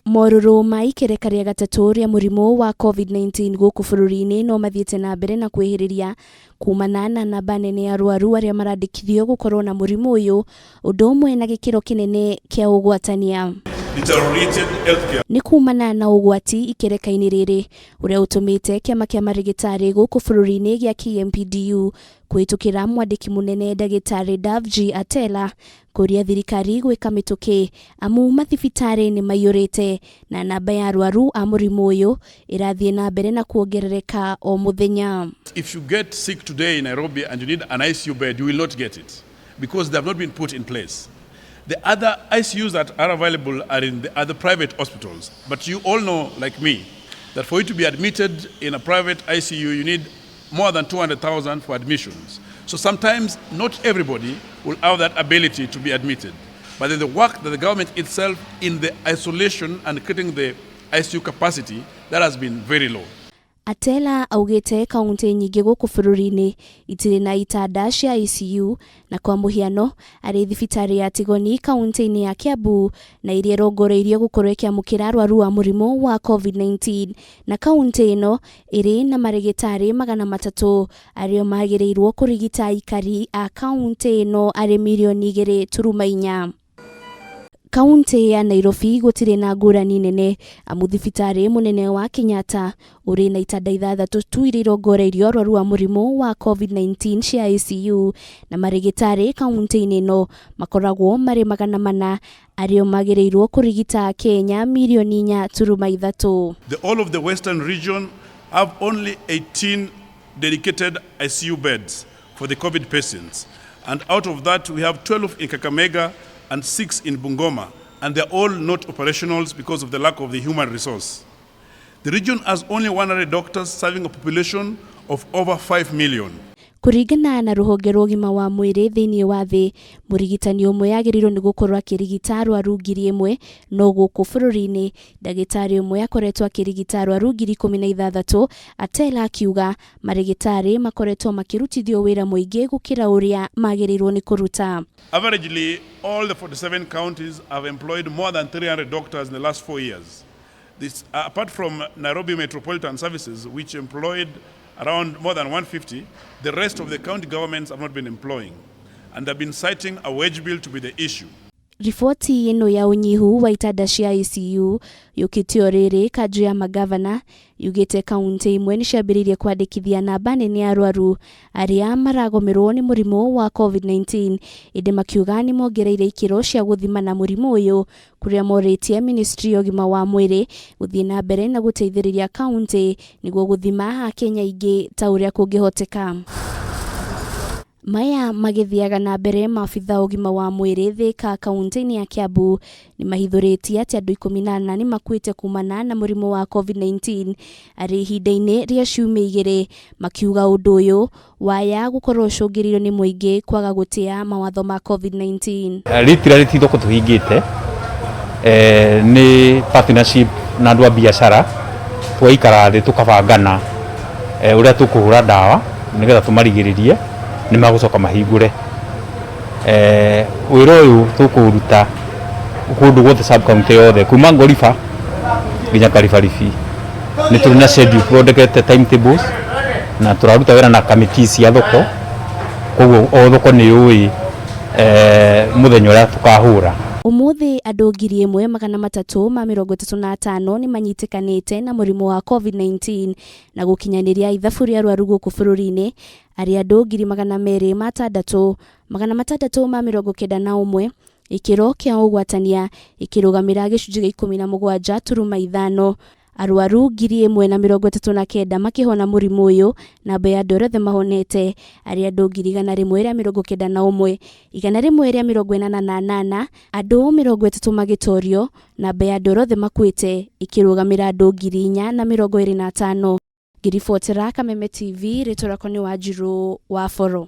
Mororo ma ikereka ria gatatu ria murimu wa COVID-19 guku bururi-ini no mathiete na mbere na kwihiriria kumana na namba nene ya arwaru aria marandikithio gukorwo na murimu uyu undu umwe na gikiro kinene kia ugwatania. Ni kumana na ugwati ikereka-ini riri uria utumite kiama kia marigitari guku bururi-ini gia KMPDU kwitukira mwandiki munene Dagitari Davji Atela kuria thirikari gwika mituki amu mathibitari ni maiyurite na namba ya arwaru a murimu uyu irathie na mbere na kuongerereka o muthenya. If you get sick today in Nairobi and you need an ICU bed, you will not get it because they have not been put in place. The other ICUs that are available are in the other private hospitals. But you all know, like me, that for you to be admitted in a private ICU, you need more than 200,000 for admissions. So sometimes not everybody will have that ability to be admitted. But then the work that the government itself in the isolation and creating the ICU capacity, that has been very low. Atela augite kaunti nyingi guku bururi-ini itiri na itanda cia ICU na kwa muhiano ari thibitari ya Tigoni kaunti-ini ya Kiambu na iria rongoreirio gukorwo ikiamukira arwaru a murimu wa COVID-19 na kaunti ino iri na marigitari 300 ario magirirwo kurigita ikari a kaunti ino ari milioni 2.4. Kaunti ya Nairobi gutire na ngurani nene amu thibitari munene wa Kenyatta uri na itanda 6 tu irirongoreirio arwaru a murimu wa COVID-19 cia ICU na marigitari kaunti-ini no makoragwo mari 400 ario magirirwo kurigita Kenya milioni 4.3. All of the western region have only 18 dedicated ICU beds for the COVID patients, and out of that we have 12 in Kakamega and 6 in Bungoma, and they're all not operational because of the lack of the human resource. The region has only 100 doctors serving a population of over 5 million. Kuringana na ruhonge rwa ugima wa mwiri thiini wa thi, murigitani umwe yagirirwo ni gukorwo akirigita arwaru 1,000 no guku bururi-ini ndagitari umwe akoretwo akirigita arwaru 16,000. Atela akiuga marigitari makoretwo makirutithio wira muingi gukira uria magirirwo ni kuruta. Averagely, all the 47 counties have employed more than 300 doctors in the last 4 years. This, apart from Nairobi Metropolitan Services, which employed around more than 150, the rest of the county governments have not been employing, and they've been citing a wage bill to be the issue. Ripoti ino ya unyihu wa itanda cia ICU yukitio riri kaju ya magavana yugite kaunti imwe ni ciambiririe kwandikithia namba nene ya arwaru aria maragomerwo ni murimu wa COVID-19 indi makiuga ni mongereire ikiro cia guthima na murimu uyu kuria moritie ministry ya ugima wa mwiri guthie na mbere na guteithiriria kaunti niguo guthima Kenya ingi ta uria kungihoteka. Maya magithiaga na mbere maabitha ugima wa mwiri thika kaunti-ini ya Kiambu ni mahithuritie ati andu 18 ni makuite kumana na murimu wa COVID-19 ari ihinda-ini ria ciumia 2 makiuga undu uyu waya gukorwo cungiririo ni muingi kwaga gutia mawatho ma COVID-19. Literally thoko tuhingite ni partnership na andu a biashara twaikara thi tukabangana uria tukuhura dawa nigetha tumarigiririe ni magucoka mahingure wira uyu tukuruta kundu gwothe sub county yothe kuma Ngorifa nginya Karibaribi ni turi na schedule thondekete timetables na turaruta wira na committees cia thoko koguo o thoko ni yui muthenya uria tukahura. Umuthi andu 1,335 ni manyitikanite na murimu wa COVID-19 na gukinyaniria ithabu ria arwaru guku bururi-ini ari andu 2,691 ikiro kia ugwatania ikirugamira gicunji 17.5 arwaru 1,039 makihona murimu uyu na namba ya andu othe mahonete ari andu 191 148 andu 30 magitorio na namba ya andu othe makuite ikirugamira andu 425. Ngiribotera Kameme TV ritora koni Wanjiru wa Foro.